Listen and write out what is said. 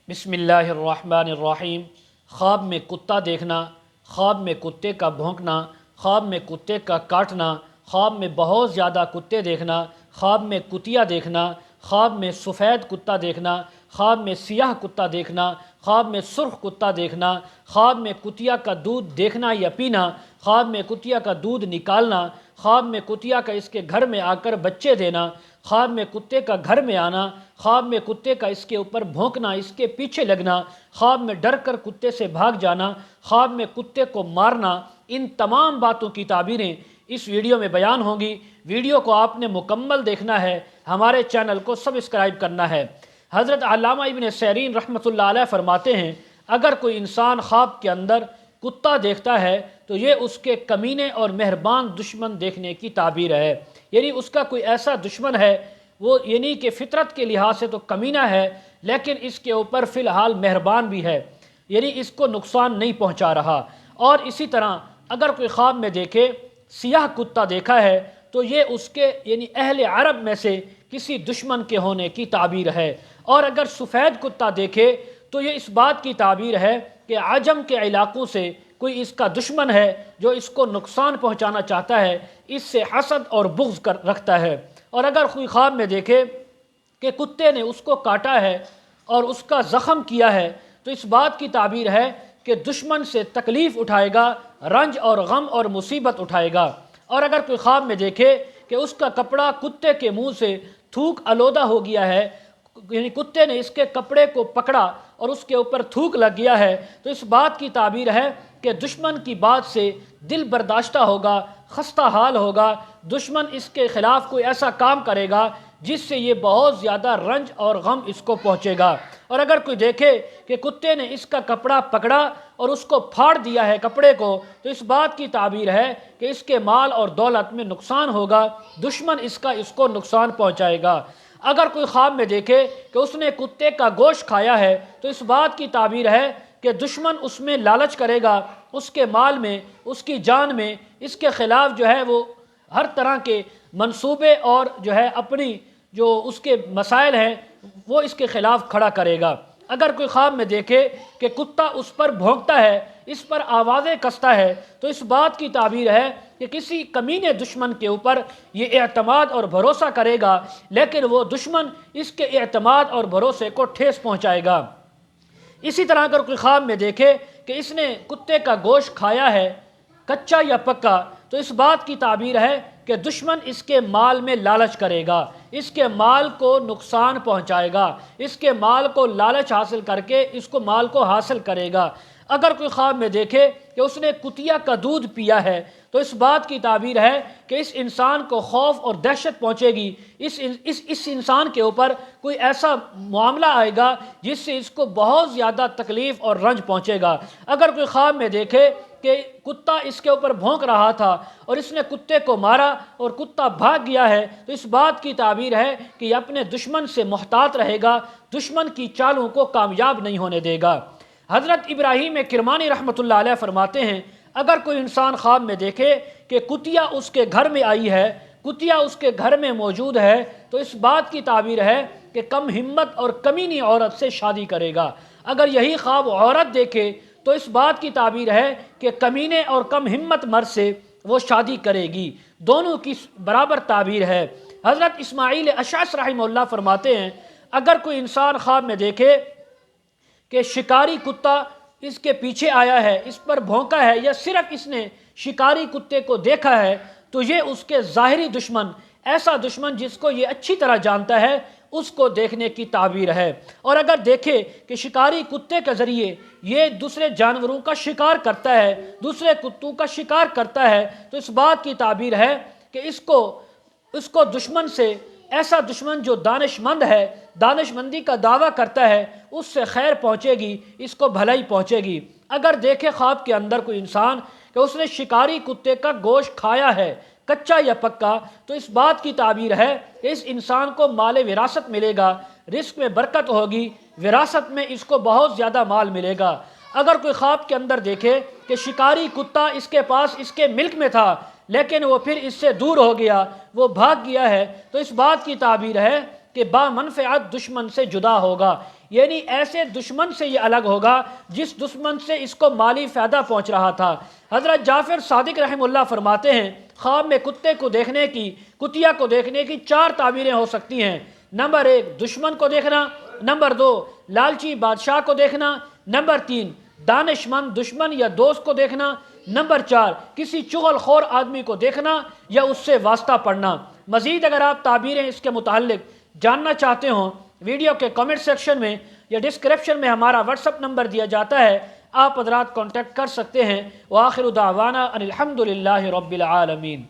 بسم اللہ الرحمن الرحیم۔ خواب میں کتا دیکھنا، خواب میں کتے کا بھونکنا، خواب میں کتے کا کاٹنا، خواب میں بہت زیادہ کتے دیکھنا، خواب میں کتیا دیکھنا، خواب میں سفید کتا دیکھنا، خواب میں سیاہ کتا دیکھنا، خواب میں سرخ کتا دیکھنا، خواب میں کتیا کا دودھ دیکھنا یا پینا، خواب میں کتیا کا دودھ نکالنا، خواب میں کتیا کا اس کے گھر میں آ کر بچے دینا، خواب میں کتے کا گھر میں آنا، خواب میں کتے کا اس کے اوپر بھونکنا، اس کے پیچھے لگنا، خواب میں ڈر کر کتے سے بھاگ جانا، خواب میں کتے کو مارنا، ان تمام باتوں کی تعبیریں اس ویڈیو میں بیان ہوں گی۔ ویڈیو کو آپ نے مکمل دیکھنا ہے، ہمارے چینل کو سبسکرائب کرنا ہے۔ حضرت علامہ ابن سیرین رحمۃ اللہ علیہ فرماتے ہیں، اگر کوئی انسان خواب کے اندر کتا دیکھتا ہے تو یہ اس کے کمینے اور مہربان دشمن دیکھنے کی تعبیر ہے، یعنی اس کا کوئی ایسا دشمن ہے، وہ یعنی کہ فطرت کے لحاظ سے تو کمینہ ہے لیکن اس کے اوپر فی الحال مہربان بھی ہے، یعنی اس کو نقصان نہیں پہنچا رہا۔ اور اسی طرح اگر کوئی خواب میں دیکھے سیاہ کتا دیکھا ہے تو یہ اس کے یعنی اہل عرب میں سے کسی دشمن کے ہونے کی تعبیر ہے، اور اگر سفید کتا دیکھے تو یہ اس بات کی تعبیر ہے کہ عجم کے علاقوں سے کوئی اس کا دشمن ہے جو اس کو نقصان پہنچانا چاہتا ہے، اس سے حسد اور بغض رکھتا ہے۔ اور اگر کوئی خواب میں دیکھے کہ کتے نے اس کو کاٹا ہے اور اس کا زخم کیا ہے تو اس بات کی تعبیر ہے کہ دشمن سے تکلیف اٹھائے گا، رنج اور غم اور مصیبت اٹھائے گا۔ اور اگر کوئی خواب میں دیکھے کہ اس کا کپڑا کتے کے منہ سے تھوک آلودہ ہو گیا ہے، یعنی کتے نے اس کے کپڑے کو پکڑا اور اس کے اوپر تھوک لگ گیا ہے، تو اس بات کی تعبیر ہے کہ دشمن کی بات سے دل برداشتہ ہوگا، خستہ حال ہوگا، دشمن اس کے خلاف کوئی ایسا کام کرے گا جس سے یہ بہت زیادہ رنج اور غم اس کو پہنچے گا۔ اور اگر کوئی دیکھے کہ کتے نے اس کا کپڑا پکڑا اور اس کو پھاڑ دیا ہے کپڑے کو، تو اس بات کی تعبیر ہے کہ اس کے مال اور دولت میں نقصان ہوگا، دشمن اس کو نقصان پہنچائے گا۔ اگر کوئی خواب میں دیکھے کہ اس نے کتے کا گوشت کھایا ہے تو اس بات کی تعبیر ہے کہ دشمن اس میں لالچ کرے گا، اس کے مال میں، اس کی جان میں، اس کے خلاف جو ہے وہ ہر طرح کے منصوبے اور جو ہے اپنی جو اس کے مسائل ہیں وہ اس کے خلاف کھڑا کرے گا۔ اگر کوئی خواب میں دیکھے کہ کتا اس پر بھونکتا ہے، اس پر آوازیں کستا ہے، تو اس بات کی تعبیر ہے کہ کسی کمینے دشمن کے اوپر یہ اعتماد اور بھروسہ کرے گا لیکن وہ دشمن اس کے اعتماد اور بھروسے کو ٹھیس پہنچائے گا۔ اسی طرح اگر کوئی خواب میں دیکھے کہ اس نے کتے کا گوشت کھایا ہے کچا یا پکا، تو اس بات کی تعبیر ہے کہ دشمن اس کے مال میں لالچ کرے گا، اس کے مال کو نقصان پہنچائے گا، اس کے مال کو لالچ حاصل کر کے اس کو مال کو حاصل کرے گا۔ اگر کوئی خواب میں دیکھے کہ اس نے کتیا کا دودھ پیا ہے تو اس بات کی تعبیر ہے کہ اس انسان کو خوف اور دہشت پہنچے گی، اس انسان کے اوپر کوئی ایسا معاملہ آئے گا جس سے اس کو بہت زیادہ تکلیف اور رنج پہنچے گا۔ اگر کوئی خواب میں دیکھے کہ کتا اس کے اوپر بھونک رہا تھا اور اس نے کتے کو مارا اور کتا بھاگ گیا ہے تو اس بات کی تعبیر ہے کہ یہ اپنے دشمن سے محتاط رہے گا، دشمن کی چالوں کو کامیاب نہیں ہونے دے گا۔ حضرت ابراہیم کرمانی رحمۃ اللہ علیہ فرماتے ہیں، اگر کوئی انسان خواب میں دیکھے کہ کتیا اس کے گھر میں آئی ہے، کتیا اس کے گھر میں موجود ہے، تو اس بات کی تعبیر ہے کہ کم ہمت اور کمینی عورت سے شادی کرے گا۔ اگر یہی خواب عورت دیکھے تو اس بات کی تعبیر ہے کہ کمینے اور کم ہمت مرد سے وہ شادی کرے گی، دونوں کی برابر تعبیر ہے۔ حضرت اسماعیل اشعث رحمہ اللہ فرماتے ہیں، اگر کوئی انسان خواب میں دیکھے کہ شکاری کتا اس کے پیچھے آیا ہے، اس پر بھونکا ہے، یا صرف اس نے شکاری کتے کو دیکھا ہے، تو یہ اس کے ظاہری دشمن، ایسا دشمن جس کو یہ اچھی طرح جانتا ہے، اس کو دیکھنے کی تعبیر ہے۔ اور اگر دیکھے کہ شکاری کتے کے ذریعے یہ دوسرے جانوروں کا شکار کرتا ہے، دوسرے کتوں کا شکار کرتا ہے، تو اس بات کی تعبیر ہے کہ اس کو دشمن سے، ایسا دشمن جو دانش مند ہے، دانش مندی کا دعویٰ کرتا ہے، اس سے خیر پہنچے گی، اس کو بھلائی پہنچے گی۔ اگر دیکھے خواب کے اندر کوئی انسان کہ اس نے شکاری کتے کا گوشت کھایا ہے کچا یا پکا، تو اس بات کی تعبیر ہے کہ اس انسان کو مال وراثت ملے گا، رزق میں برکت ہوگی، وراثت میں اس کو بہت زیادہ مال ملے گا۔ اگر کوئی خواب کے اندر دیکھے کہ شکاری کتا اس کے پاس اس کے ملک میں تھا لیکن وہ پھر اس سے دور ہو گیا، وہ بھاگ گیا ہے، تو اس بات کی تعبیر ہے کہ بامنفعت دشمن سے جدا ہوگا، یعنی ایسے دشمن سے یہ الگ ہوگا جس دشمن سے اس کو مالی فائدہ پہنچ رہا تھا۔ حضرت جعفر صادق رحمہ اللہ فرماتے ہیں خواب میں کتے کو دیکھنے کی، کتیا کو دیکھنے کی 4 تعبیریں ہو سکتی ہیں۔ نمبر 1 دشمن کو دیکھنا، نمبر 2 لالچی بادشاہ کو دیکھنا، نمبر 3 دانش مند دشمن یا دوست کو دیکھنا، نمبر 4 کسی چغل خور آدمی کو دیکھنا یا اس سے واسطہ پڑھنا۔ مزید اگر آپ تعبیریں اس کے متعلق جاننا چاہتے ہوں، ویڈیو کے کمنٹ سیکشن میں یا ڈسکرپشن میں ہمارا واٹس اپ نمبر دیا جاتا ہے، آپ حضرات کانٹیکٹ کر سکتے ہیں۔ وآخر دعوانا ان الحمد للہ رب العالمین۔